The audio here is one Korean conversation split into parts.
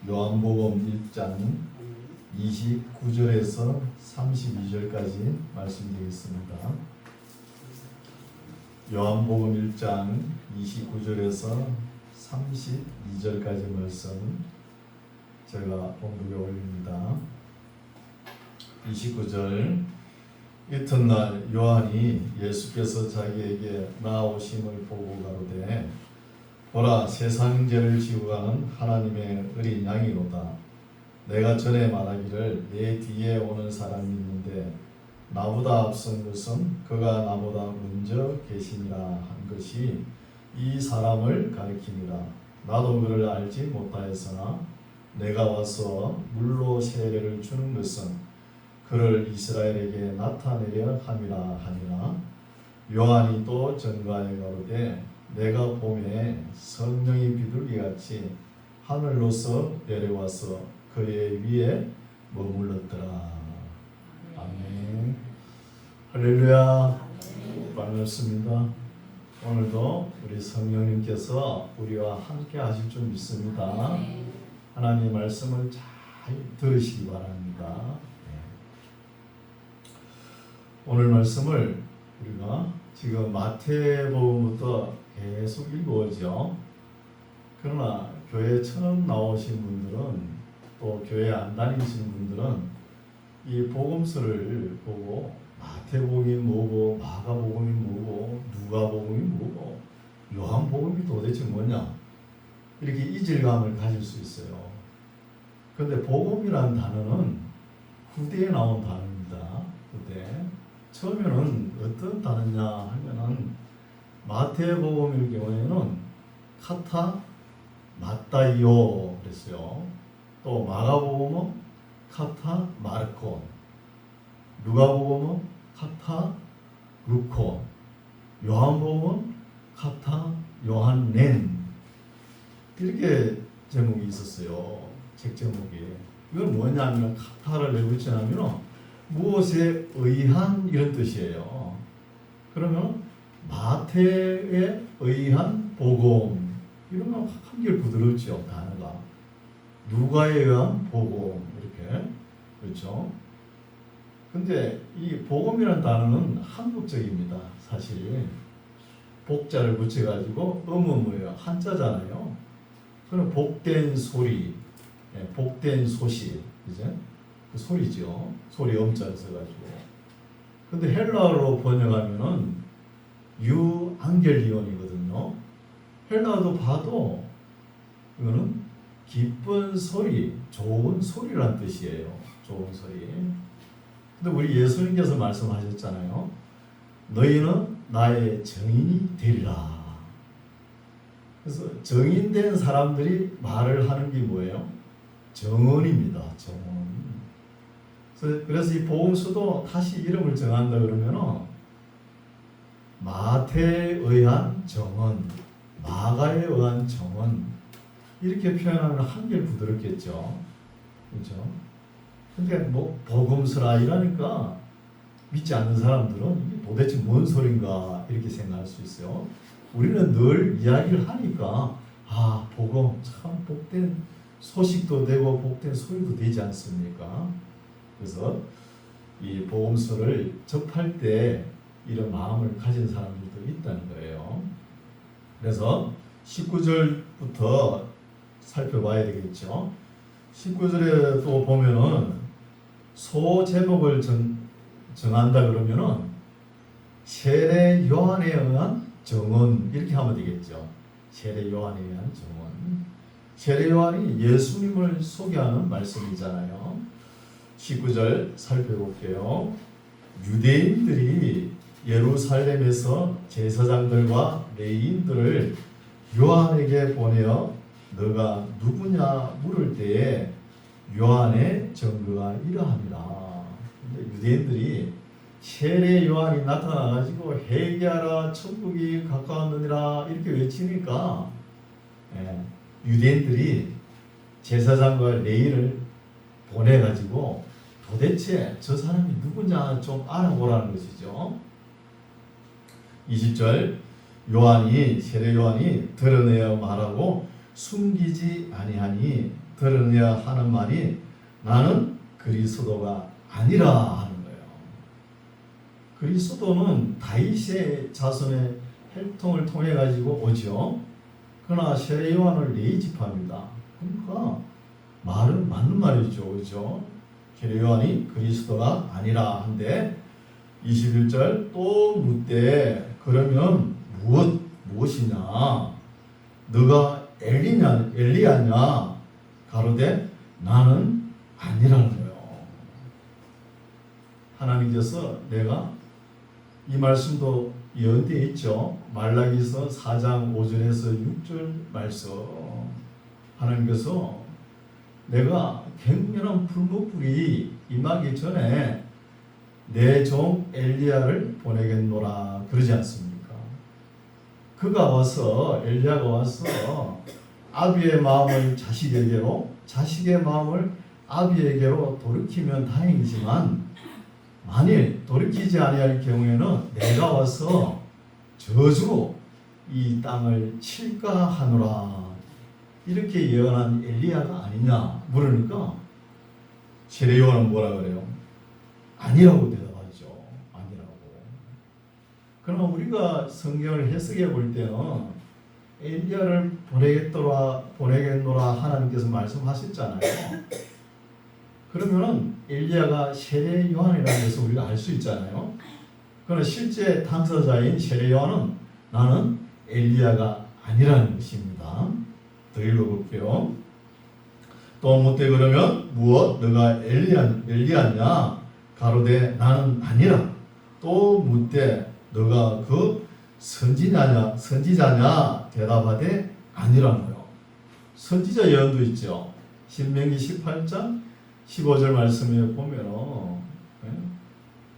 요한복음 1장 29절에서 32절까지 말씀드리겠습니다. 요한복음 1장 29절에서 32절까지 말씀 제가 봉독에 올립니다. 29절. 이튿날 요한이 예수께서 자기에게 나아오심을 보고 가로되 보라, 세상 죄를 지고 가는 하나님의 어린 양이로다. 내가 전에 말하기를 내 뒤에 오는 사람이 있는데 나보다 앞선 것은 그가 나보다 먼저 계시니라 한 것이 이 사람을 가리키니라. 나도 그를 알지 못하였으나 내가 와서 물로 세례를 주는 것은 그를 이스라엘에게 나타내려 함이라 하니라. 요한이 또 전가에 가로되 내가 봄에 성령이 비둘기같이 하늘로서 내려와서 그의 위에 머물렀더라. 아멘. 할렐루야. 반갑습니다. 오늘도 우리 성령님께서 우리와 함께 하실 줄 믿습니다. 하나님의 말씀을 잘 들으시기 바랍니다. 오늘 말씀을 우리가 지금 마태복음부터 계속 읽어오죠. 그러나 교회 처음 나오신 분들은 또 교회 안 다니신 분들은 이 복음서를 보고 마태복음이 뭐고 마가복음이 뭐고 누가복음이 뭐고 요한복음이 도대체 뭐냐 이렇게 이질감을 가질 수 있어요. 그런데 복음이라는 단어는 후대에 나온 단어입니다. 후대. 처음에는 어떤 단어냐 하면은 마태복음의 경우에는 카타 마따이오 그랬어요. 또 마가복음은 카타 마르콘, 누가복음은 카타 루콘, 요한복음은 카타 요한넨 이렇게 제목이 있었어요. 책 제목이. 이건 뭐냐면 카타를 왜 붙이냐면 무엇에 의한 이런 뜻이에요. 그러면 마태에 의한 복음 이런 거 한결 부드럽죠 단어가. 누가에 의한 복음 이렇게 그렇죠. 근데 이 복음이라는 단어는 한국적입니다. 사실 복자를 붙여가지고 뭐예요? 한자잖아요. 그럼 복된 소리, 복된 소식 이제 그 소리죠. 소리 엄자를 써가지고. 근데 헬라어로 번역하면은 유앙겔리온이거든요. 헬라어도 봐도 이거는 기쁜 소리, 좋은 소리란 뜻이에요. 좋은 소리. 근데 우리 예수님께서 말씀하셨잖아요. 너희는 나의 증인이 되리라. 그래서 증인된 사람들이 말을 하는 게 뭐예요? 정언입니다. 정언. 그래서 이 복음서도 다시 이름을 정한다 그러면은 마태에 의한 정언, 마가에 의한 정언 이렇게 표현하면 한결 부드럽겠죠. 그렇죠? 근데 뭐 복음서라 이러니까 믿지 않는 사람들은 이게 도대체 뭔 소린가 이렇게 생각할 수 있어요. 우리는 늘 이야기를 하니까 복음 참 복된 소식도 되고 복된 소리도 되지 않습니까? 그래서 이 복음서를 접할 때 이런 마음을 가진 사람들도 있다는 거예요. 그래서 19절부터 살펴봐야 되겠죠. 19절에 또 보면은 소 제목을 정한다 그러면은 세례 요한에 의한 정언 이렇게 하면 되겠죠. 세례 요한에 의한 정언. 세례 요한이 예수님을 소개하는 말씀이잖아요. 19절 살펴볼게요. 유대인들이 예루살렘에서 제사장들과 레위인들을 요한에게 보내어 너가 누구냐 물을 때에 요한의 증거가 이러합니다. 유대인들이 세례 요한이 나타나가지고 회개하라 천국이 가까웠느니라 이렇게 외치니까 유대인들이 제사장과 레위를 보내가지고 도대체 저 사람이 누구냐 좀 알아보라는 것이죠. 20절 요한이 세례 요한이 드러내어 말하고 숨기지 아니하니 들으냐 하는 말이 나는 그리스도가 아니라 하는 거예요. 그리스도는 다윗의 자손의 혈통을 통해 가지고 오죠. 그러나 세례 요한을 내집합니다. 그러니까 말은 맞는 말이죠, 그렇죠? 세례 요한이 그리스도가 아니라 한데 21절 또 묻되 그러면 무엇이냐? 너가 엘리야냐? 가로되 나는 아니라는 거예요. 하나님께서 내가 이 말씀도 예언되어 있죠. 말라기서 4장 5절에서 6절 말씀. 하나님께서 내가 갱년한 불못불이 임하기 전에 내 종 엘리야를 보내겠노라 그러지 않습니까? 그가 와서 엘리야가 와서 아비의 마음을 자식에게로 자식의 마음을 아비에게로 돌이키면 다행이지만 만일 돌이키지 아니할 경우에는 내가 와서 저주로 이 땅을 칠까 하노라 이렇게 예언한 엘리야가 아니냐 물으니까 세례 요한은 뭐라 그래요? 아니라고 대답하죠. 아니라고. 그러나 우리가 성경을 해석해 볼 때는 엘리야를 보내겠노라 하나님께서 말씀하셨잖아요. 그러면은 엘리야가 세례 요한이라는 것을 우리가 알 수 있잖아요. 그러나 실제 당사자인 세례 요한은 나는 엘리야가 아니라는 것입니다. 더 읽어볼게요. 또 묻되 그러면 무엇? 너가 엘리야냐? 가로되 나는 아니라. 또 묻되 너가 그 선지자냐? 대답하되 아니라는 거예요. 선지자 예언도 있죠. 신명기 18장 15절 말씀에 보면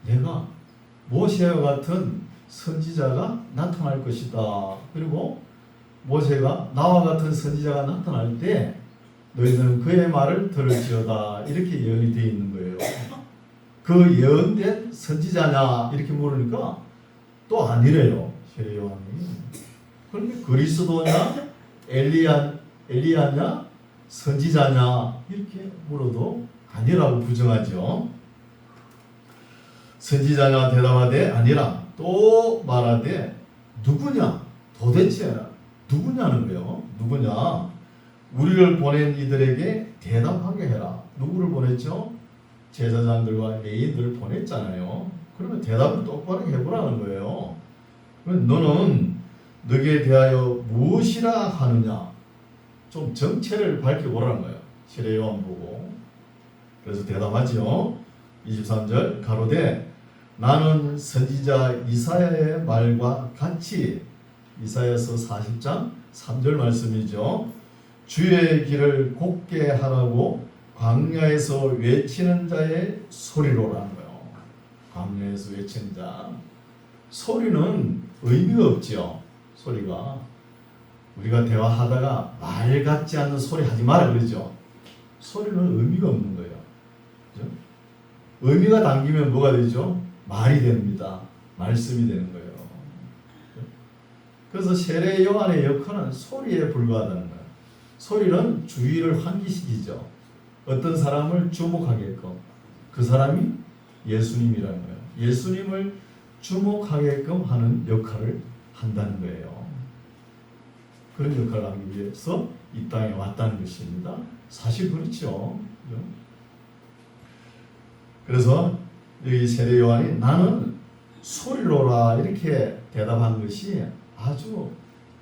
내가 모세와 같은 선지자가 나타날 것이다. 그리고 모세가 나와 같은 선지자가 나타날 때 너희들은 그의 말을 들을지어다. 이렇게 예언이 되어 있는 거예요. 그 예언된 선지자냐 이렇게 물으니까 또 아니래요. 세례 요한이. 그런데 그리스도냐 엘리야냐 선지자냐 이렇게 물어도 아니라고 부정하죠. 선지자냐 대답하되 아니라. 또 말하되 누구냐? 도대체 누구냐는 거예요. 누구냐? 우리를 보낸 이들에게 대답하게 해라. 누구를 보냈죠? 제사장들과 레위인들을 보냈잖아요. 그러면 대답을 똑바로 해보라는 거예요. 그러면 너는 너에 대하여 무엇이라 하느냐? 좀 정체를 밝혀보라는 거예요. 세례 요한 보고. 그래서 대답하죠. 23절 가로되 나는 선지자 이사야의 말과 같이 이사야서 40장 3절 말씀이죠. 주의 길을 곱게 하라고 광야에서 외치는 자의 소리로라는 거예요. 광야에서 외치는 자. 소리는 의미가 없죠. 소리가. 우리가 대화하다가 말 같지 않는 소리 하지 마라 그러죠. 소리는 의미가 없는 거예요. 그죠? 의미가 담기면 뭐가 되죠? 말이 됩니다. 말씀이 되는 거예요. 그래서 세례 요한의 역할은 소리에 불과하다는 거예요. 소리는 주의를 환기시키죠. 어떤 사람을 주목하게끔. 그 사람이 예수님이라는 거예요. 예수님을 주목하게끔 하는 역할을 한다는 거예요. 그런 역할을 하기 위해서 이 땅에 왔다는 것입니다. 사실 그렇죠. 그래서 여기 세례 요한이 나는 소리로라 이렇게 대답한 것이 아주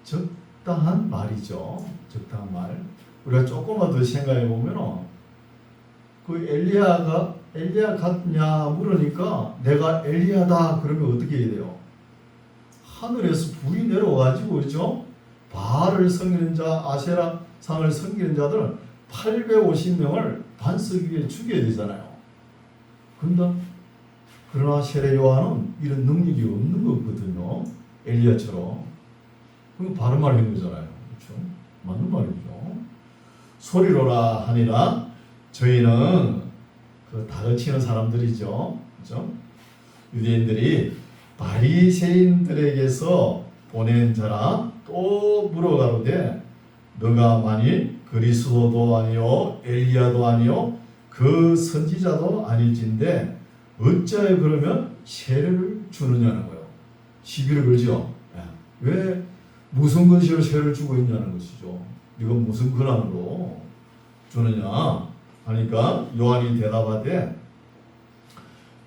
적당한 말이죠. 적당한 말. 우리가 조금만 더 생각해 보면 그 엘리야 같냐 물으니까 내가 엘리야다 그러면 어떻게 해야 돼요? 하늘에서 불이 내려와가지고 그렇죠? 바알을 섬기는 자, 아세라 상을 섬기는 자들은 850명을 반석 위에 죽여야 되잖아요. 그러나 세례 요한은 이런 능력이 없는 거거든요. 엘리야처럼. 그거 바른 말 한 거잖아요. 그렇죠? 맞는 말이죠. 소리로라 하니라. 저희는 그 다그치는 사람들이죠. 그렇죠? 유대인들이 바리새인들에게서 보낸 자라. 또 물어가로되 너가 만일 그리스도도 아니요 엘리야도 아니요 그 선지자도 아닐진데 어찌하여 그러면 세례를 주느냐는 거예요. 시비를 걸죠. 왜 무슨 근시로 세례를 주고 있냐는 것이죠. 이건 무슨 근황으로 주느냐 하니까 요한이 대답하되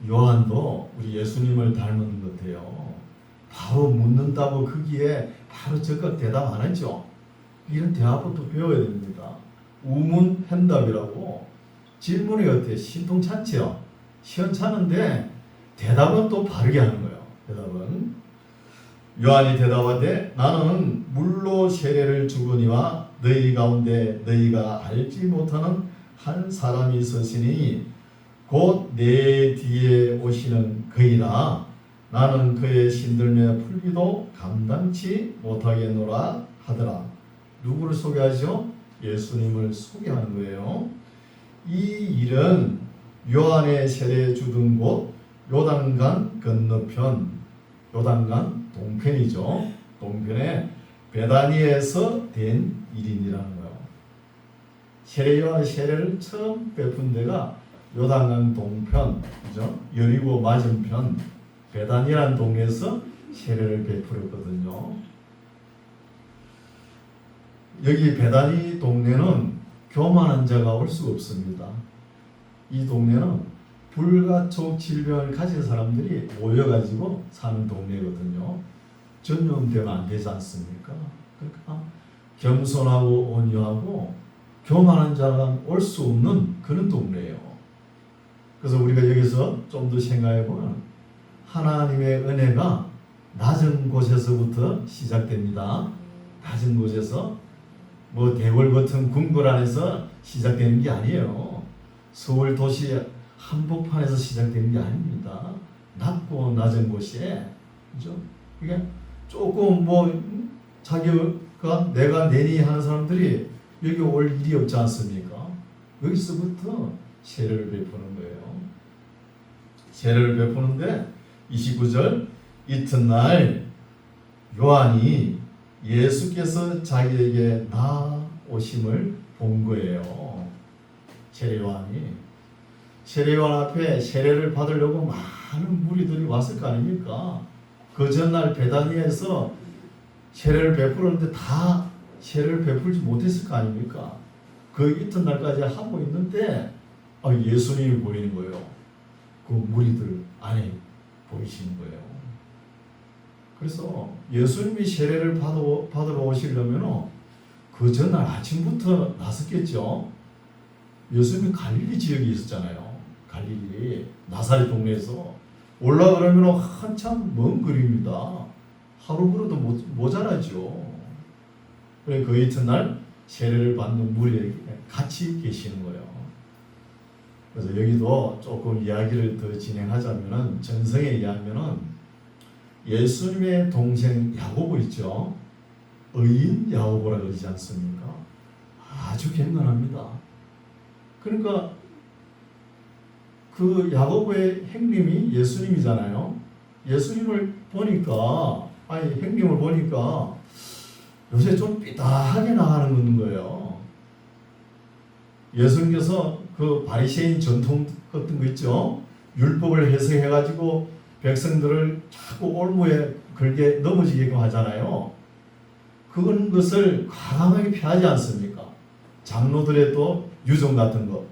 요한도 우리 예수님을 닮은 것 같아요. 바로 묻는다고 거기에 바로 즉각 대답 안 했죠. 이런 대화부터 배워야 됩니다. 우문현답이라고 질문이 어때요? 신통찮죠? 시원찮은데 대답은 또 바르게 하는 거예요. 대답은 요한이 대답하되 나는 물로 세례를 주거니와 너희 가운데 너희가 알지 못하는 한 사람이 있으시니 곧 내 뒤에 오시는 그이라 나는 그의 신들매 풀기도 감당치 못하겠노라 하더라. 누구를 소개하죠? 예수님을 소개하는 거예요. 이 일은 요한의 세례 주던 곳 요단강 건너편, 요단강 동편이죠. 동편에 베다니에서 된 일인이라는 거예요. 요한의 세례를 처음 베푼 데가 요단강 동편, 그죠? 여리고 맞은편 베다니라는 동네에서 세례를 베풀었거든요. 여기 베다니 동네는 교만한 자가 올 수가 없습니다. 이 동네는 불가촉 질병을 가진 사람들이 모여가지고 사는 동네거든요. 전염되면 안 되지 않습니까? 그러니까 겸손하고 온유하고 교만한 자가 올 수 없는 그런 동네예요. 그래서 우리가 여기서 좀 더 생각해보면 하나님의 은혜가 낮은 곳에서부터 시작됩니다. 낮은 곳에서 뭐 대궐 같은 궁궐 안에서 시작되는 게 아니에요. 서울 도시 한복판에서 시작되는 게 아닙니다. 낮고 낮은 곳에, 그죠? 이게 조금 뭐 자기가 내가 내니 하는 사람들이 여기 올 일이 없지 않습니까? 여기서부터 세례를 베푸는 거예요. 세례를 베푸는데 29절 이튿날 요한이 예수께서 자기에게 나오심을 본 거예요. 세례 요한 앞에 세례를 받으려고 많은 무리들이 왔을 거 아닙니까? 그 전날 베다니에서 세례를 베풀었는데 다 세례를 베풀지 못했을 거 아닙니까? 그 이튿날까지 하고 있는데 예수님이 보이는 거예요. 그 무리들 안에 보이시는 거예요. 그래서 예수님이 세례를 받으러 오시려면 그 전날 아침부터 나섰겠죠. 예수님이 갈릴리 지역에 있었잖아요. 갈릴리 나사렛 동네에서 올라가려면 한참 먼 거리입니다. 하루 걸어도 모자라죠. 그래 그 이튿날 세례를 받는 무리에게 같이 계시는 거예요. 그래서 여기도 조금 이야기를 더 진행하자면은 전성에 의하면은 예수님의 동생 야고보 있죠. 의인 야고보라 그러지 않습니까? 아주 갱년합니다. 그러니까 그 야고보의 형님이 예수님이잖아요. 예수님을 보니까 형님을 보니까 요새 좀 삐딱하게 나가는 거예요. 예수님께서 그 바리새인 전통 같은 거 있죠. 율법을 해석해가지고 백성들을 자꾸 올무에 걸게 넘어지게끔 하잖아요. 그런 것을 과감하게 피하지 않습니까? 장로들의 또 유정 같은 거.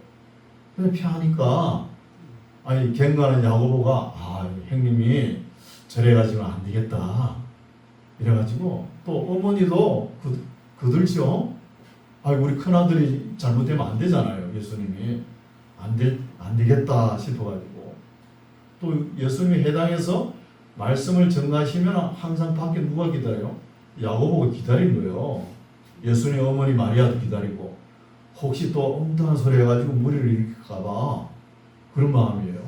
그냥 피하니까 갱간한 야고보가 형님이 저래가지고는 안 되겠다. 이래가지고 또 어머니도 그들죠. 우리 큰아들이 잘못되면 안 되잖아요. 예수님이 안 되겠다 싶어가지고 또 예수님이 해당해서 말씀을 전가하시면 항상 밖에 누가 기다려요? 야고보가 기다린 거예요. 예수님 어머니 마리아도 기다리고 혹시 또 엉뚱한 소리 해가지고 무리를 일으킬까봐 그런 마음이에요.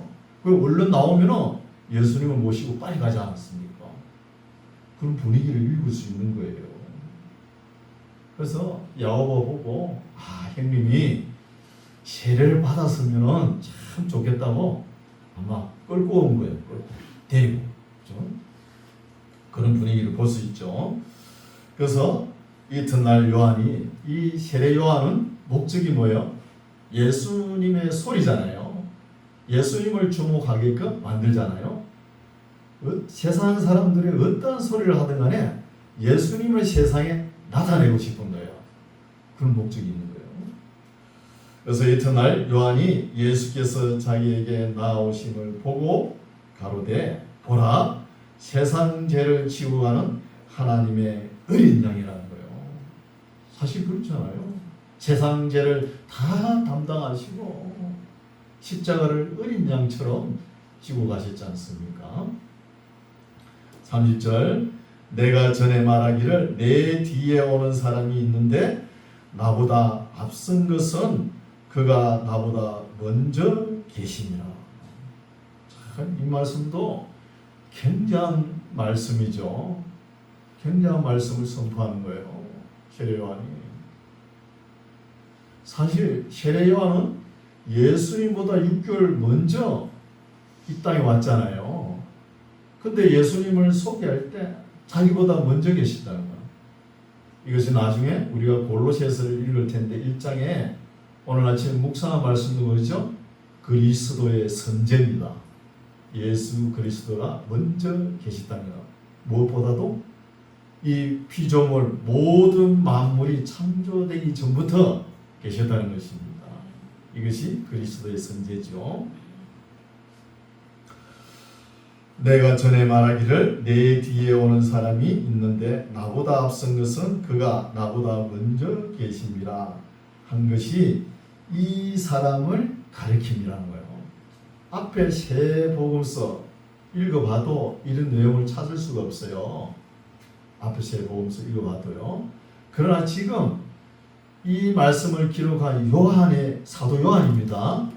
그 얼른 나오면 예수님을 모시고 빨리 가지 않았습니까? 그런 분위기를 읽을 수 있는 거예요. 그래서 야고보 보고 형님이 세례를 받았으면 참 좋겠다고 아마 끌고 온 거예요. 데리고. 그렇죠? 그런 분위기를 볼 수 있죠. 그래서 이튿날 요한이 이 세례 요한은 목적이 뭐예요? 예수님의 소리잖아요. 예수님을 주목하게끔 만들잖아요. 세상 사람들이 어떤 소리를 하든 간에 예수님을 세상에 나타내고 싶은 거예요. 그런 목적이 있는 거예요. 그래서 이튿날 요한이 예수께서 자기에게 나오심을 보고 가로되 보라 세상 죄를 지고 가는 하나님의 어린 양이라는 거예요. 사실 그렇잖아요. 세상 죄를 다 담당하시고 십자가를 어린 양처럼 지고 가셨지 않습니까? 30절 내가 전에 말하기를 내 뒤에 오는 사람이 있는데 나보다 앞선 것은 그가 나보다 먼저 계시니라. 참, 이 말씀도 굉장한 말씀이죠. 굉장한 말씀을 선포하는 거예요. 세례 요한이. 사실 세례 요한은 예수님보다 6개월 먼저 이 땅에 왔잖아요. 근데 예수님을 소개할 때 자기보다 먼저 계시다는 거예요. 이것이 나중에 우리가 골로새서를 읽을 텐데 1장에 오늘 아침 묵상한 말씀도 뭐죠? 그리스도의 선제입니다. 예수 그리스도가 먼저 계시다는 것. 무엇보다도 이 피조물 모든 만물이 창조되기 전부터 계셨다는 것입니다. 이것이 그리스도의 선제죠. 내가 전에 말하기를 내 뒤에 오는 사람이 있는데 나보다 앞선 것은 그가 나보다 먼저 계심이라 한 것이 이 사람을 가리킴이라는 거예요. 앞에 세 복음서 읽어봐도 이런 내용을 찾을 수가 없어요. 앞에 세 복음서 읽어봐도요. 그러나 지금 이 말씀을 기록한 요한의 사도 요한입니다.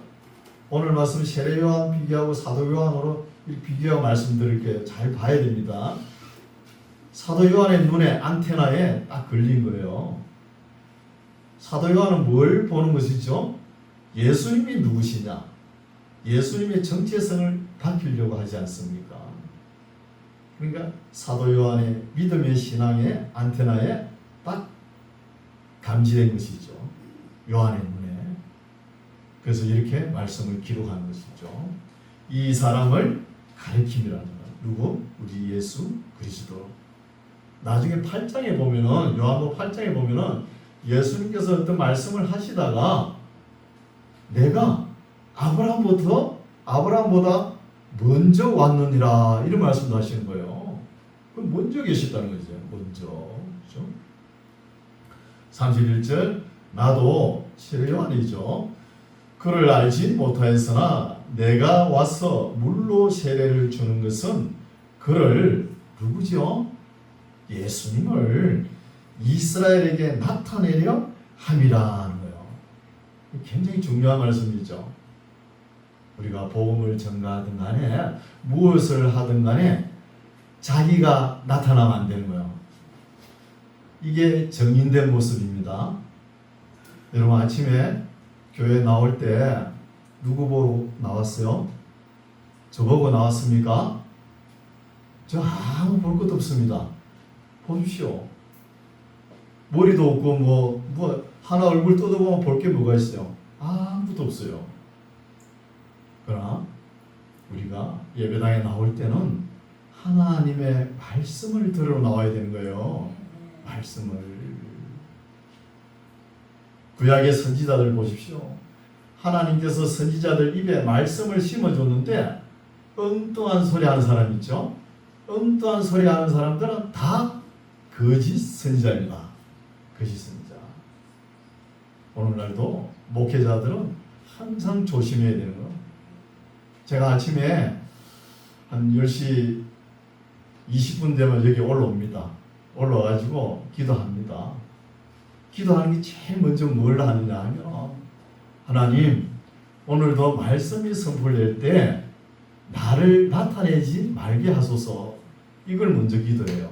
오늘 말씀 세례 요한 비교하고 사도 요한으로 비교하고 말씀드릴게요. 잘 봐야 됩니다. 사도 요한의 눈에 안테나에 딱 걸린 거예요. 사도 요한은 뭘 보는 것이죠? 예수님이 누구시냐? 예수님의 정체성을 밝히려고 하지 않습니까? 그러니까 사도 요한의 믿음의 신앙의 안테나에 딱 감지된 것이죠. 요한의 눈에. 그래서 이렇게 말씀을 기록한 것이죠. 이 사람을 가리킴이라는 거예요. 누구? 우리 예수 그리스도. 나중에 8장에 보면은 요한복음 8장에 보면은 예수님께서 어떤 말씀을 하시다가 내가 아브라함보다 먼저 왔느니라 이런 말씀도 하시는 거예요. 그럼 먼저 계셨다는 거죠. 먼저. 그렇죠? 31절 나도 세례 요한이죠. 그를 알지 못하였으나 내가 와서 물로 세례를 주는 것은 그를 누구죠? 예수님을 이스라엘에게 나타내려 함이라는 거예요. 굉장히 중요한 말씀이죠. 우리가 복음을 전가하든 간에 무엇을 하든 간에 자기가 나타나면 안 되는 거예요. 이게 정인된 모습입니다. 여러분 아침에 교회 나올 때 누구 보러 나왔어요? 저보고 나왔습니까? 저 아무 볼 것도 없습니다. 보십시오. 머리도 없고 뭐 하나 얼굴 뜯어보면 볼 게 뭐가 있어요? 아무것도 없어요. 그러나 우리가 예배당에 나올 때는 하나님의 말씀을 들으러 나와야 되는 거예요. 말씀을. 구약의 선지자들 보십시오. 하나님께서 선지자들 입에 말씀을 심어줬는데 엉뚱한 소리 하는 사람 있죠? 엉뚱한 소리 하는 사람들은 다 거짓 선지자입니다. 거짓 선지자. 오늘날도 목회자들은 항상 조심해야 되는 거예요. 제가 아침에 한 10시 20분 되면 여기 올라옵니다. 올라와가지고 기도합니다. 기도하는 게 제일 먼저 뭘 하느냐 하면 하나님 오늘도 말씀이 선포될 때 나를 나타내지 말게 하소서. 이걸 먼저 기도해요.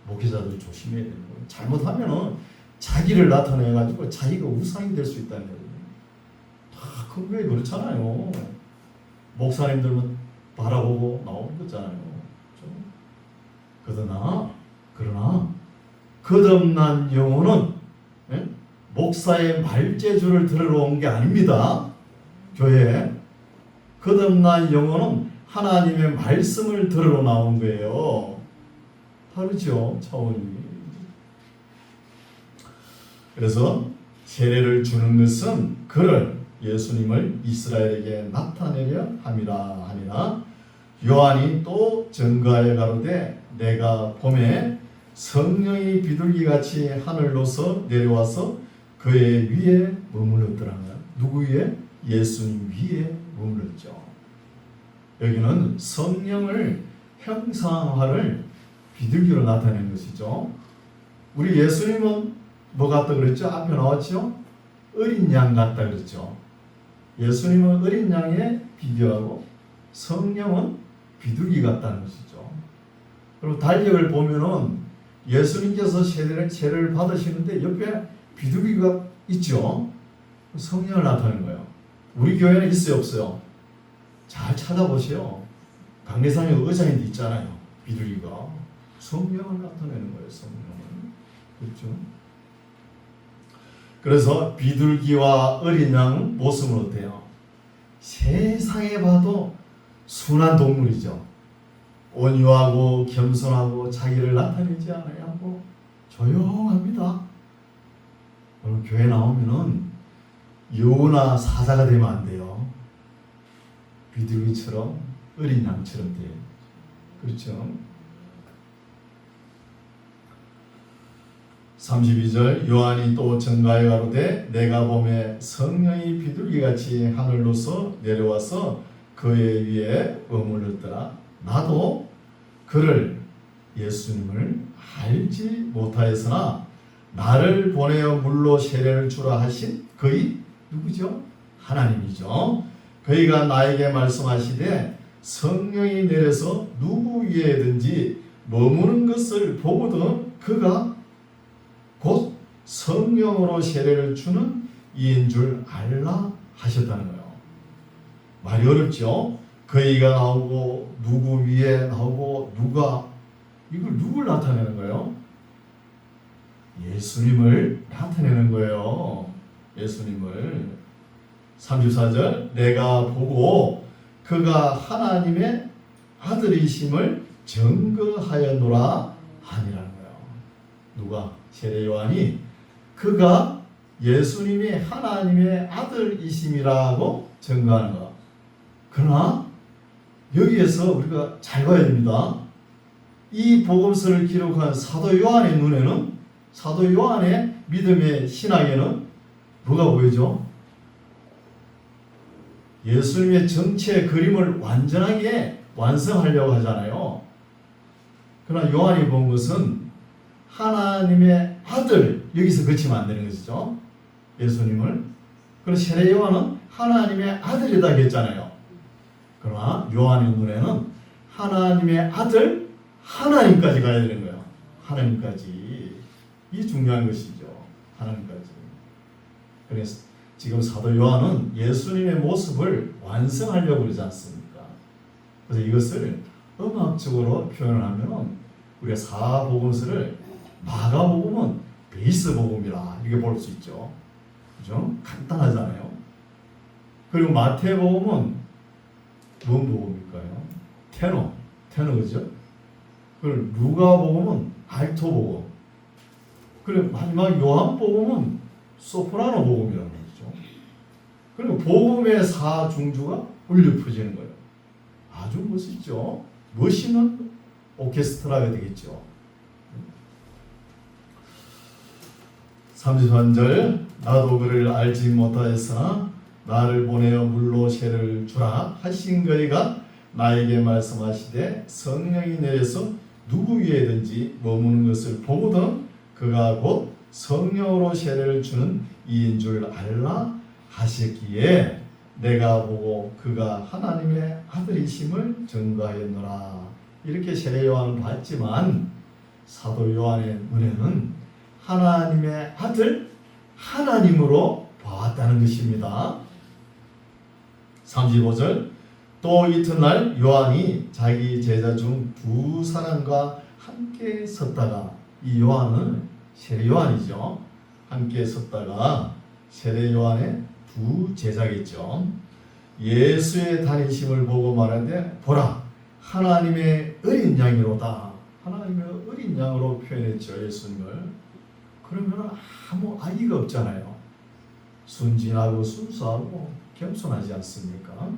목회자들 조심해야 되는 거예요. 잘못하면 자기를 나타내가지고 자기가 우상이 될 수 있다는 거예요. 다 그게 그렇잖아요. 목사님들은 바라보고 나오는 거잖아요. 그러나 거듭난 영혼은 목사의 말재주를 들으러 온 게 아닙니다. 교회에 거듭난 영혼은 하나님의 말씀을 들으러 나온 거예요. 다르죠, 차원이. 그래서 세례를 주는 것은 그를 예수님을 이스라엘에게 나타내려 함이라 하니라. 요한이 또 증거하여 가로되 내가 봄에 성령이 비둘기같이 하늘로서 내려와서 그의 위에 머물렀더라. 누구 위에? 예수님 위에 머물렀죠. 여기는 성령을 형상화를 비둘기로 나타낸 것이죠. 우리 예수님은 뭐 같다 그랬죠? 앞에 나왔죠? 어린 양 같다 그랬죠. 예수님은 어린 양에 비교하고 성령은 비둘기 같다는 것이죠. 그리고 달력을 보면은 예수님께서 세례를 받으시는데 옆에 비둘기가 있죠. 성령을 나타내는 거예요. 우리 교회는 있어요, 없어요? 잘 찾아보세요. 강례상에 의자인데 있잖아요. 비둘기가 성령을 나타내는 거예요. 성령을. 그렇죠? 그래서 비둘기와 어린 양 모습은 어때요? 세상에 봐도 순한 동물이죠. 온유하고 겸손하고 자기를 나타내지 않아야 하고 조용합니다. 오늘 교회 나오면은 여우나 사자가 되면 안 돼요. 비둘기처럼 어린 양처럼 돼요. 그렇죠? 32절 요한이 또 증가하여 가로되 내가 봄에 성령이 비둘기같이 하늘로서 내려와서 그의 위에 머물렀더라. 나도 그를 예수님을 알지 못하였으나 나를 보내어 물로 세례를 주라 하신 그의 누구죠? 하나님이죠. 그이가 나에게 말씀하시되 성령이 내려서 누구 위에든지 머무는 것을 보거든 그가 곧 성령으로 세례를 주는 이인 줄 알라 하셨다는 거예요. 말이 어렵죠? 그이가 나오고 누구 위에 나오고 누가 이걸 누굴 나타내는 거예요? 예수님을 나타내는 거예요. 예수님을. 34절 내가 보고 그가 하나님의 아들이심을 증거하였노라 하니라는 거예요. 누가? 세례 요한이 그가 예수님이 하나님의 아들이심이라고 증거하는 것. 그러나 여기에서 우리가 잘 봐야 됩니다. 이 복음서를 기록한 사도 요한의 눈에는, 사도 요한의 믿음의 신앙에는 뭐가 보이죠? 예수님의 정체의 그림을 완전하게 완성하려고 하잖아요. 그러나 요한이 본 것은 하나님의 아들, 여기서 그치면 안 되는 것이죠. 예수님을. 그래서 세례 요한은 하나님의 아들이다 했잖아요. 그러나 요한의 눈에는 하나님의 아들, 하나님까지 가야 되는 거예요. 하나님까지. 이 중요한 것이죠. 하나님까지. 그래서 지금 사도 요한은 예수님의 모습을 완성하려고 그러지 않습니까? 그래서 이것을 음악적으로 표현을 하면 우리가 사복음서를 마가복음은 베이스 복음이라 이렇게 볼 수 있죠. 그죠? 간단하잖아요. 그리고 마태복음은 뭔 복음일까요? 테너 그죠? 그리고 누가복음은 알토 복음. 그리고 마지막 요한복음은 소프라노 복음이라는 거죠. 그리고 복음의 사중주가 울려 퍼지는 거예요. 아주 멋있죠. 멋있는 오케스트라가 되겠죠. 33절 나도 그를 알지 못하였으나 나를 보내어 물로 세를 주라 하신 그이가 나에게 말씀하시되 성령이 내려서 누구 위에든지 머무는 것을 보거든 그가 곧 성령으로 세례를 주는 이인 줄 알라 하셨기에 내가 보고 그가 하나님의 아들이심을 증거하였노라. 이렇게 세례 요한은 봤지만 사도 요한의 눈에는 하나님의 아들 하나님으로 보았다는 것입니다. 35절 또 이튿날 요한이 자기 제자 중 두 사람과 함께 섰다가 이 요한은 세례 요한이죠. 함께 섰다가 세례 요한의 두 제자겠죠. 예수의 다니심을 보고 말하는데 보라 하나님의 어린 양이로다. 하나님의 어린 양으로 표현했죠. 예수님을. 그러면 아무 아이가 없잖아요. 순진하고 순수하고 겸손하지 않습니까?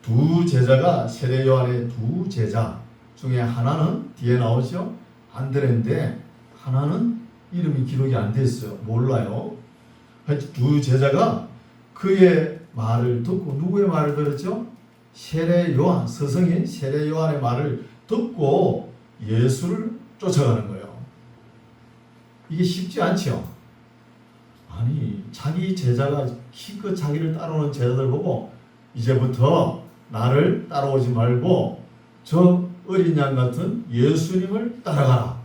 두 제자가 세례 요한의 두 제자 중에 하나는 뒤에 나오죠. 안드레인데 하나는 이름이 기록이 안 됐어요. 몰라요. 두 제자가 그의 말을 듣고 누구의 말을 들었죠? 세례 요한, 스승인 세례 요한의 말을 듣고 예수를 쫓아가는 거예요. 이게 쉽지 않죠. 아니 자기 제자가 기껏 자기를 따라오는 제자들 보고 이제부터 나를 따라오지 말고 저 어린 양 같은 예수님을 따라가라.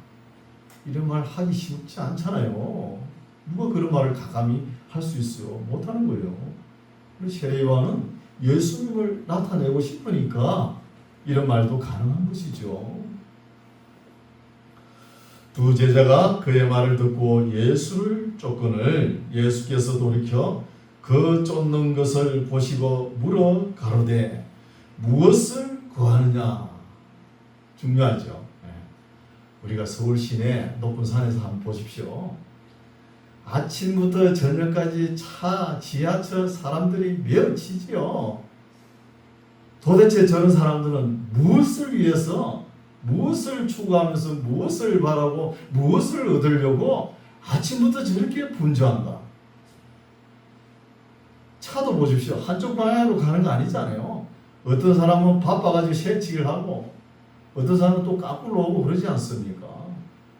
이런 말 하기 쉽지 않잖아요. 누가 그런 말을 가감히 할 수 있어요? 못하는 거예요. 세례 요한은 예수님을 나타내고 싶으니까 이런 말도 가능한 것이죠. 두 제자가 그의 말을 듣고 예수를 쫓거늘 예수께서 돌이켜 그 쫓는 것을 보시고 물어 가로되 무엇을 구하느냐. 중요하죠. 우리가 서울 시내 높은 산에서 한번 보십시오. 아침부터 저녁까지 차, 지하철 사람들이 메어치지요. 도대체 저런 사람들은 무엇을 위해서, 무엇을 추구하면서 무엇을 바라고 무엇을 얻으려고 아침부터 저렇게 분주한가? 차도 보십시오. 한쪽 방향으로 가는 거 아니잖아요. 어떤 사람은 바빠가지고 새치기를 하고 어떤 사람은 또 까불러 오고 그러지 않습니까?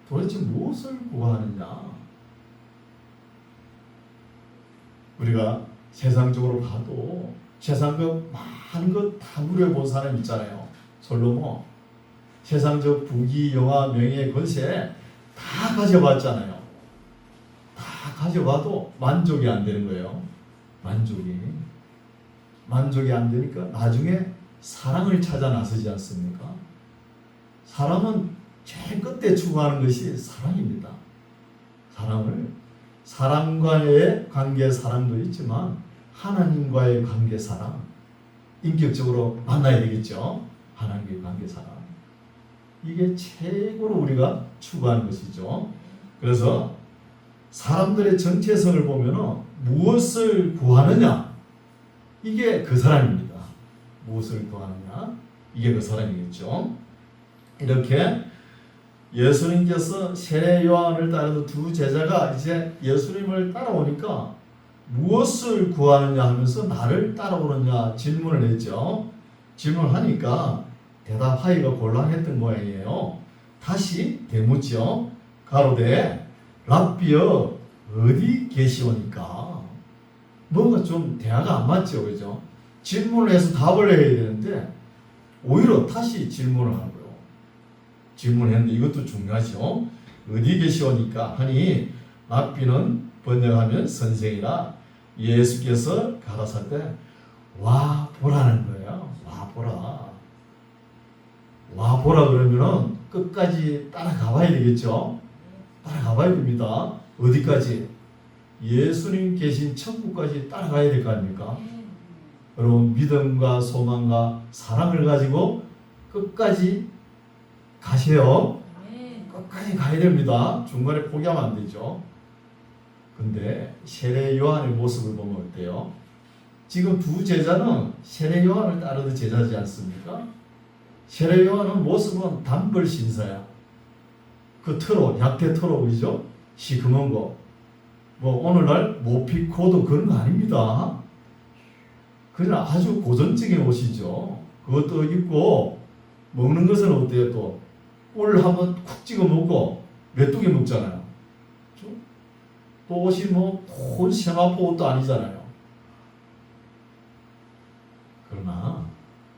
도대체 무엇을 구하느냐? 우리가 세상적으로 봐도 세상적 많은 것 다 누려본 사람 있잖아요. 솔로몬. 세상적 부귀, 영화, 명예, 권세 다 가져봤잖아요. 다 가져봐도 만족이 안 되는 거예요. 만족이 안 되니까 나중에 사랑을 찾아 나서지 않습니까? 사람은 제일 끝에 추구하는 것이 사랑입니다. 사람과의 관계 사랑도 있지만 하나님과의 관계 사랑, 인격적으로 만나야 되겠죠. 하나님과의 관계 사랑. 이게 최고로 우리가 추구하는 것이죠. 그래서 사람들의 정체성을 보면 무엇을 구하느냐, 이게 그 사람입니다. 무엇을 구하느냐, 이게 그 사람이겠죠. 이렇게 예수님께서 세례 요한을 따르던 두 제자가 이제 예수님을 따라오니까 무엇을 구하느냐 하면서 나를 따라오느냐 질문을 했죠. 질문하니까 대답하기가 곤란했던 모양이에요. 다시 되묻죠. 가로되 랍비여 어디 계시오니까. 뭔가 좀 대화가 안 맞죠. 그죠? 질문을 해서 답을 해야 되는데 오히려 다시 질문을 하는 거예요. 질문했는데 이것도 중요하죠. 어디 계시오니까 하니 랍비는 번역하면 선생이라 예수께서 가라사대 와 보라는 거예요. 와 보라 그러면은 끝까지 따라가 봐야 되겠죠. 따라가 봐야 됩니다. 어디까지? 예수님 계신 천국까지 따라가야 될 거 아닙니까? 여러분 믿음과 소망과 사랑을 가지고 끝까지 가세요. 끝까지 가야 됩니다. 중간에 포기하면 안 되죠. 근데 세례 요한의 모습을 보면 어때요? 지금 두 제자는 세례 요한을 따르던 제자지 않습니까? 세례 요한은 모습은 단벌 신사야. 그 트로, 약대 트로이죠? 시커먼 거. 뭐 오늘날 모피코도 그런 거 아닙니다. 그냥 아주 고전적인 옷이죠. 그것도 입고 먹는 것은 어때요? 또 꿀 한번 쿡 찍어 먹고 메뚜기 먹잖아요. 또 옷이 돈 세마포 옷도 아니잖아요. 그러나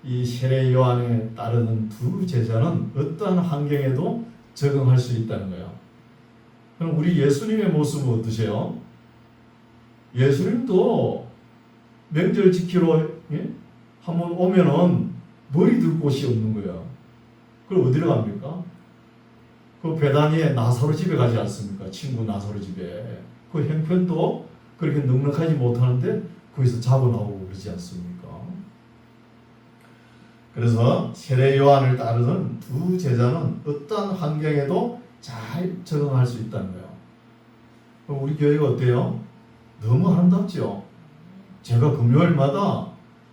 이 세례 요한에 따르는 두 제자는 어떠한 환경에도 적응할 수 있다는 거예요. 그럼 우리 예수님의 모습은 어떠세요? 예수님도 명절 지키러 한번 오면은 머리 둘 곳이 없는 거예요. 그럼 어디로 갑니까? 그 베다니에 나사로 집에 가지 않습니까? 친구 나사로 집에. 그 형편도 그렇게 넉넉하지 못하는데 거기서 자고 나오고 그러지 않습니까? 그래서 세례 요한을 따르던 두 제자는 어떤 환경에도 잘 적응할 수 있다는 거예요. 우리 교회가 어때요? 너무 아름답죠? 제가 금요일마다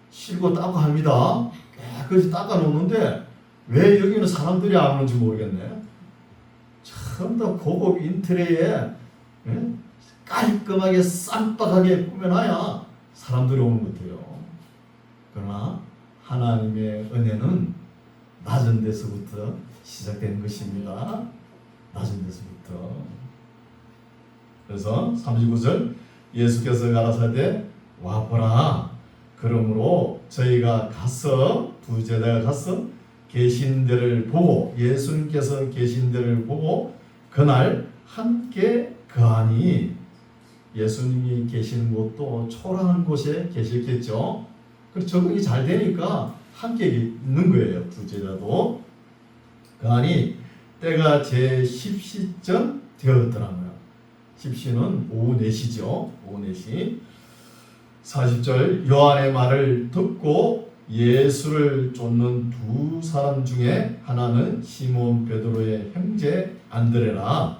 실고 닦고 합니다. 깨끗이 닦아 놓는데 왜 여기는 사람들이 안 오는지 모르겠네. 전부 다 고급 인테리어에 깔끔하게 쌈박하게 꾸며놔야 사람들이 오는 것 같아요. 그러나 하나님의 은혜는 낮은 데서부터 시작된 것입니다. 낮은 데서부터. 그래서 39절 예수께서 가라사대 와보라. 그러므로 저희가 가서 두 제자가 가서 계신 데를 보고 예수님께서 계신 데를 보고 그날 함께 거하니 예수님이 계시는 곳도 초라한 곳에 계셨겠죠. 그래서 적응이 잘 되니까 함께 있는 거예요. 두 제자도. 거하니 때가 제 10시쯤 되었더라고요. 10시는 오후 4시죠. 오후 4시. 40절 요한의 말을 듣고 예수를 쫓는 두 사람 중에 하나는 시몬 베드로의 형제 안드레라.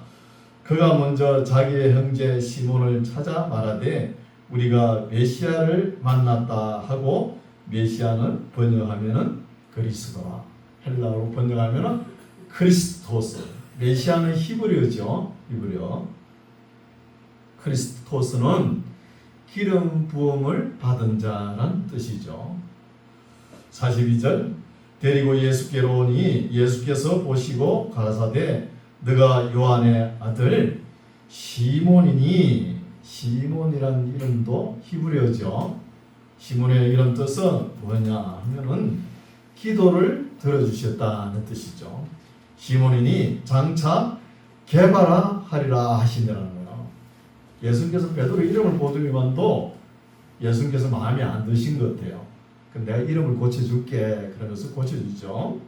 그가 먼저 자기의 형제 시몬을 찾아 말하되 우리가 메시아를 만났다 하고, 메시아는 번역하면은 그리스도라. 헬라어로 번역하면은 크리스토스. 메시아는 히브리어죠. 히브리어. 크리스토스는 기름 부음을 받은 자란 뜻이죠. 42절 데리고 예수께로 오니 예수께서 보시고 가라사대 너가 요한의 아들 시몬이니. 시몬이라는 이름도 히브리어죠. 시몬의 이름 뜻은 뭐냐 하면은 기도를 들어주셨다는 뜻이죠. 시몬이니 장차 개바라 하리라 하시느라는 거예요. 예수님께서 베드로 이름을 보더니만도 예수님께서 마음에 안 드신 것 같아요. 그럼 내가 이름을 고쳐줄게 그러면서 고쳐주죠.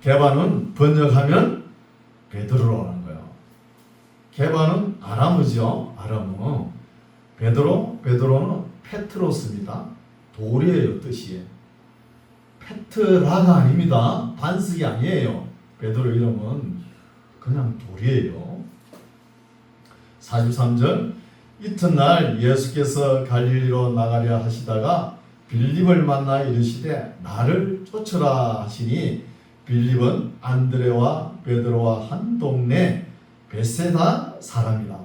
개바는 번역하면 베드로라는 거예요. 개바는 아람어죠. 아람어. 베드로는 페트로스입니다. 돌이에요. 뜻이. 페트라가 아닙니다. 반석이 아니에요. 베드로 이름은 그냥 돌이에요. 43절 이튿날 예수께서 갈릴리로 나가려 하시다가 빌립을 만나 이르시되 나를 쫓으라 하시니 빌립은 안드레와 베드로와 한 동네 베세다 사람이라.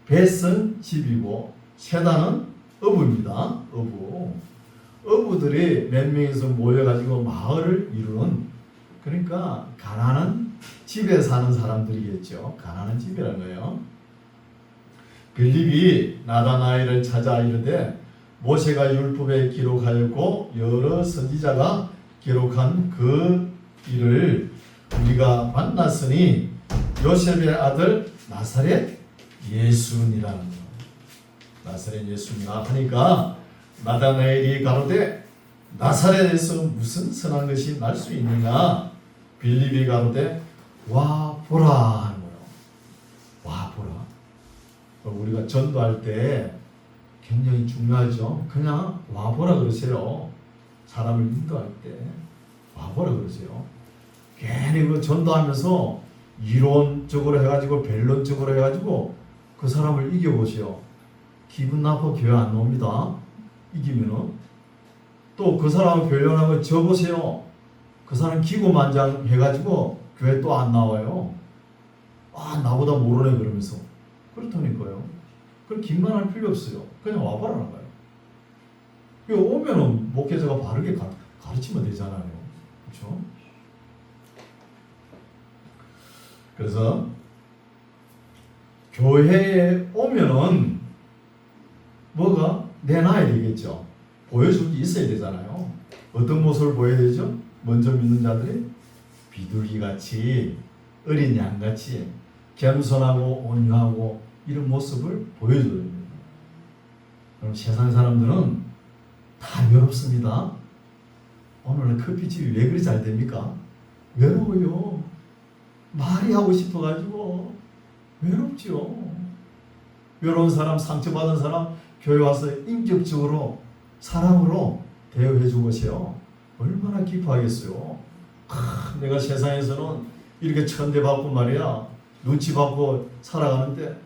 벳은 집이고 세다는 어부입니다. 어부들이 몇 명이서 모여가지고 마을을 이루는, 그러니까 가난한 집에 사는 사람들이겠죠. 가난한 집이라는 거예요. 빌립이 나다나엘을 찾아 이르되 모세가 율법에 기록하였고 여러 선지자가 기록한 그 일을 우리가 만났으니 요셉의 아들 나사렛 예수니라는 거. 나사렛 예수니라 하니까 나다나엘이 가로되 나사렛에서 무슨 선한 것이 날 수 있느냐. 빌립이 가로되 와 보라 하는 거예요. 와 보라. 우리가 전도할 때 굉장히 중요하죠. 그냥 와 보라 그러세요. 사람을 인도할 때 와 보라 그러세요. 괜히 그 전도하면서 이론적으로 해가지고 변론적으로 해가지고 그 사람을 이겨보세요. 기분 나빠 교회 안 나옵니다. 이기면은. 또 그 사람을 변론하고 져보세요. 그 사람 기고만장 해가지고 교회 또 안 나와요. 아 나보다 모르네 그러면서. 그렇다니까요. 그럼 긴만할 필요 없어요. 그냥 와봐라는 거예요. 오면은 목회자가 바르게 가르치면 되잖아요. 그렇죠? 그래서 교회에 오면은 뭐가 내놔야 되겠죠. 보여줄 게 있어야 되잖아요. 어떤 모습을 보여야 되죠? 먼저 믿는 자들이 비둘기같이 어린 양같이 겸손하고 온유하고 이런 모습을 보여줘야 됩니다. 그럼 세상 사람들은 다 외롭습니다. 오늘은 커피집이 왜 그리 잘 됩니까? 외로워요. 말이 하고 싶어가지고 외롭죠. 외로운 사람, 상처받은 사람 교회 와서 인격적으로 사랑으로 대우해 준 것이요 얼마나 기뻐하겠어요. 내가 세상에서는 이렇게 천대받고 말이야 눈치 받고 살아가는데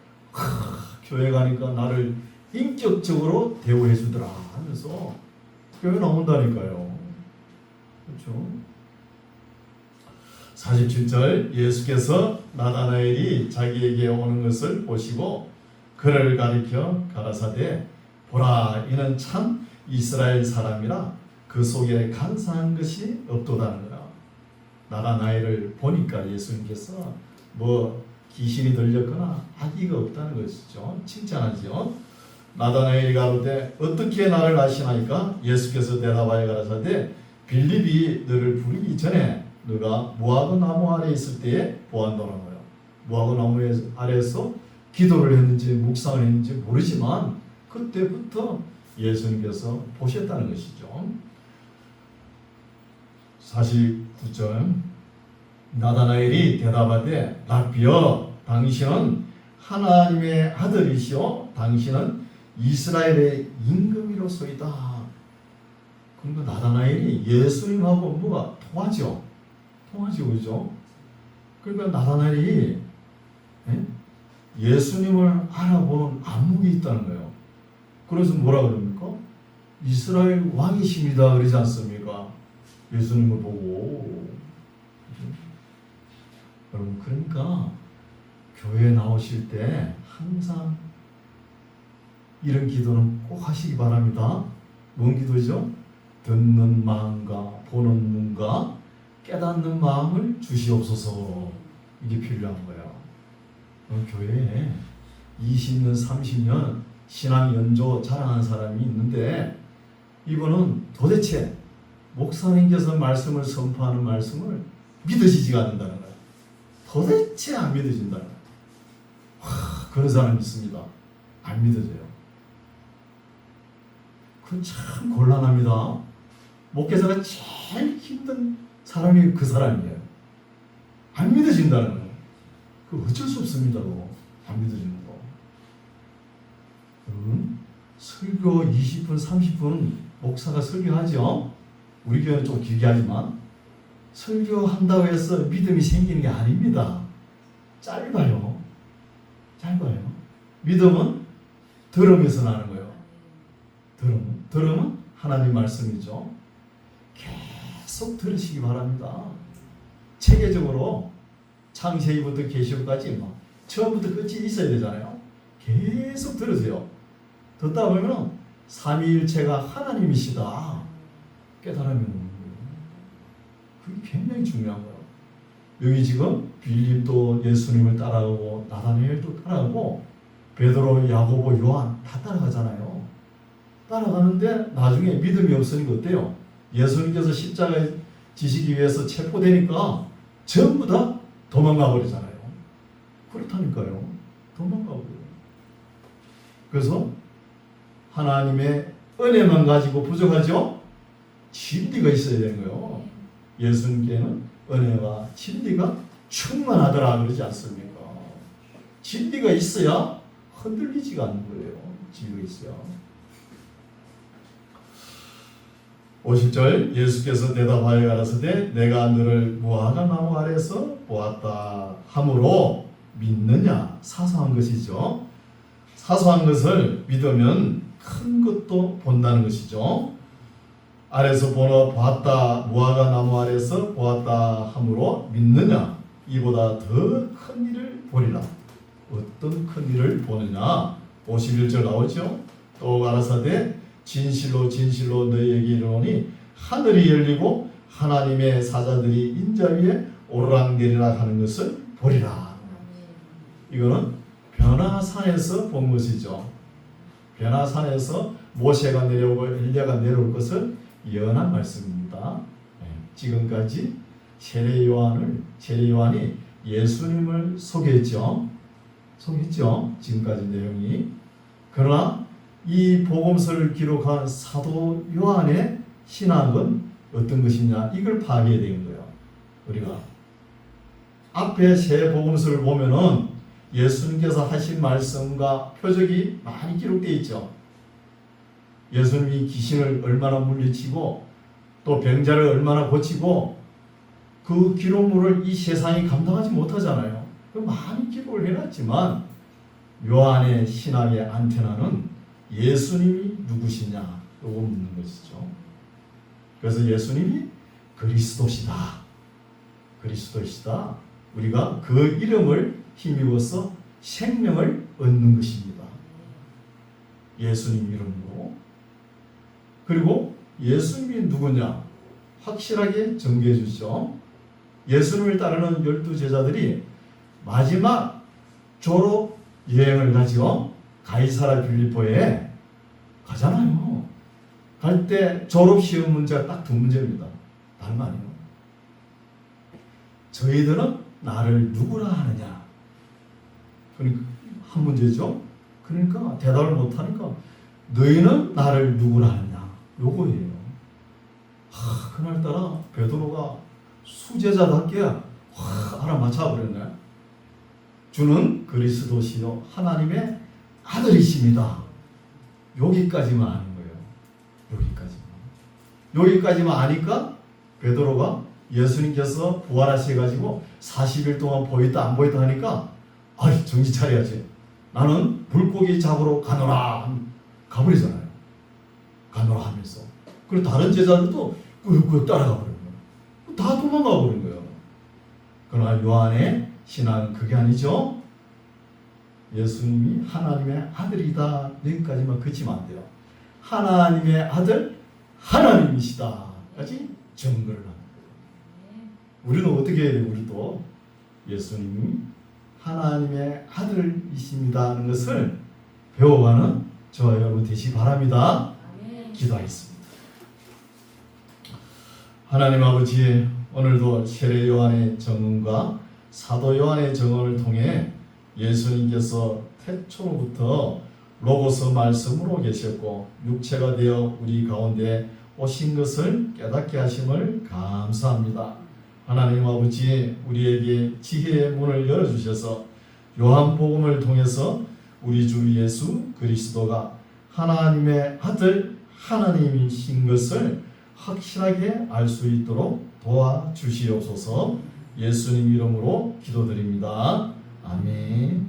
교회 가니까 나를 인격적으로 대우해 주더라 하면서 교회 나온다니까요. 그렇죠? 47절 예수께서 나다나엘이 자기에게 오는 것을 보시고 그를 가리켜 가라사대 보라 이는 참 이스라엘 사람이라 그 속에 간사한 것이 없도다는 거야. 나다나엘을 보니까 예수님께서 뭐 귀신이 들렸거나 악의가 없다는 것이죠. 칭찬하죠. 나다나엘이 가로되 어떻게 나를 아시나이까? 예수께서 대답하여 가라사대 빌립이 너를 부르기 전에 너가 무화과 나무 아래 있을 때에 보았노라는 거예요. 무화과 나무 아래에서 기도를 했는지 묵상을 했는지 모르지만 그때부터 예수님께서 보셨다는 것이죠. 49절 나다나엘이 대답하되 라비여 당신은 하나님의 아들이시오 당신은 이스라엘의 임금이로소이다. 그러니까 나다나엘이 예수님하고 뭐가 통하죠. 그죠? 그러니까 나다나엘이 예수님을 알아보는 안목이 있다는 거예요. 그래서 뭐라 그럽니까? 이스라엘 왕이십니다 그러지 않습니까? 예수님을 보고. 여러분 그러니까 교회에 나오실 때 항상 이런 기도는 꼭 하시기 바랍니다. 뭔 기도죠? 듣는 마음과 보는 눈과 깨닫는 마음을 주시옵소서. 이게 필요한 거예요. 교회에 20년, 30년 신앙 연조 자랑한 사람이 있는데 이분은 도대체 목사님께서 말씀을 선포하는 말씀을 믿어지지가 않는다는 거예요. 도대체 안 믿어진다는 거예요. 그런 사람이 있습니다. 안 믿어져요. 그건 참 곤란합니다. 목회자가 제일 힘든 사람이 그 사람이에요. 안 믿어진다는 거예요. 그 어쩔 수 없습니다. 안 믿어지는 거. 여러분, 설교 20분, 30분 목사가 설교하죠. 우리 교회는 좀 길게 하지만 설교한다고 해서 믿음이 생기는 게 아닙니다. 짧아요. 믿음은 들음에서 나는 거예요. 들음은 하나님 말씀이죠. 계속 들으시기 바랍니다. 체계적으로 창세기부터 계시록까지 처음부터 끝이 있어야 되잖아요. 계속 들으세요. 듣다 보면 삼위일체가 하나님이시다 깨달으면 오는 거예요. 그게 굉장히 중요한 거예요. 여기 지금 빌립도 예수님을 따라가고 나다나엘도 따라가고 베드로, 야고보, 요한 다 따라가잖아요. 따라가는데 나중에 믿음이 없으니까 어때요? 예수님께서 십자가에 지시기 위해서 체포되니까 전부 다 도망가 버리잖아요. 그렇다니까요. 도망가 버려요. 그래서 하나님의 은혜만 가지고 부족하죠? 진리가 있어야 되는 거예요. 예수님께는 은혜와 진리가 충만하더라 그러지 않습니까? 진리가 있어야 흔들리지가 않는 거예요. 진리가 있어야. 50절 예수께서 대답하여 가라사대 내가 너를 무화과 나무 아래서 보았다 함으로 믿느냐. 사소한 것이죠. 사소한 것을 믿으면 큰 것도 본다는 것이죠. 아래서 보았다 무화과 나무 아래서 보았다 함으로 믿느냐. 이보다 더 큰 일을 보리라. 어떤 큰 일을 보느냐. 51절 나오죠. 또 가라사대 진실로 진실로 너희에게 이르노니 하늘이 열리고 하나님의 사자들이 인자 위에 오르락내리락 하는 것을 보리라. 이거는 변화산에서 본 것이죠. 변화산에서 모세가 내려오고 엘리야가 내려올 것을 예언한 말씀입니다. 지금까지 세례 요한이 예수님을 소개했죠. 지금까지 내용이. 그러나 이 복음서를 기록한 사도 요한의 신학은 어떤 것이냐, 이걸 파악해야 되는 거예요. 우리가 앞에 세 복음서를 보면은 예수님께서 하신 말씀과 표적이 많이 기록되어 있죠. 예수님이 귀신을 얼마나 물리치고 또 병자를 얼마나 고치고 그 기록물을 이 세상이 감당하지 못하잖아요. 많이 기록을 해놨지만 요한의 신학의 안테나는 예수님이 누구시냐 요거 묻는 것이죠. 그래서 예수님이 그리스도시다. 그리스도시다. 우리가 그 이름을 힘입어서 생명을 얻는 것입니다. 예수님 이름으로. 그리고 예수님이 누구냐 확실하게 정리해 주시죠. 예수님을 따르는 12제자들이 마지막 졸업 여행을 가지고 가이사라 빌립보에 가잖아요. 갈 때 졸업 시험 문제가 딱 두 문제입니다. 다른 거 아니에요. 저희들은 나를 누구라 하느냐. 그러니까 한 문제죠. 그러니까 대답을 못하니까 너희는 나를 누구라 하느냐. 요거예요. 그날따라 베드로가 수제자답게 알아맞혀버렸네. 주는 그리스도시요 하나님의 아들이십니다. 여기까지만 아는 거예요. 여기까지만 아니까 베드로가 예수님께서 부활하셔가지고 40일 동안 보였다 안 보였다 하니까 정신 차려야지. 나는 물고기 잡으러 가노라. 가버리잖아요. 가노라 하면서. 그리고 다른 제자들도 그 따라가 버린 거예요. 다 도망가 버린 거예요. 그러나 요한의 신앙은 그게 아니죠. 예수님이 하나님의 아들이다. 여기까지만 그치면 안 돼요. 하나님의 아들 하나님이시다. 까지 증거를 하는 거예요. 우리는 어떻게 해야 돼요? 우리도 예수님이 하나님의 아들이십니다 하는 것을 배워가는 저와 여러분 되시 바랍니다. 기도하겠습니다. 하나님 아버지, 오늘도 세례 요한의 증언과 사도 요한의 증언을 통해 예수님께서 태초로부터 로고스 말씀으로 계셨고 육체가 되어 우리 가운데 오신 것을 깨닫게 하심을 감사합니다. 하나님 아버지, 우리에게 지혜의 문을 열어주셔서 요한복음을 통해서 우리 주 예수 그리스도가 하나님의 아들 하나님이신 것을 확실하게 알 수 있도록 도와주시옵소서. 예수님 이름으로 기도드립니다. 아멘.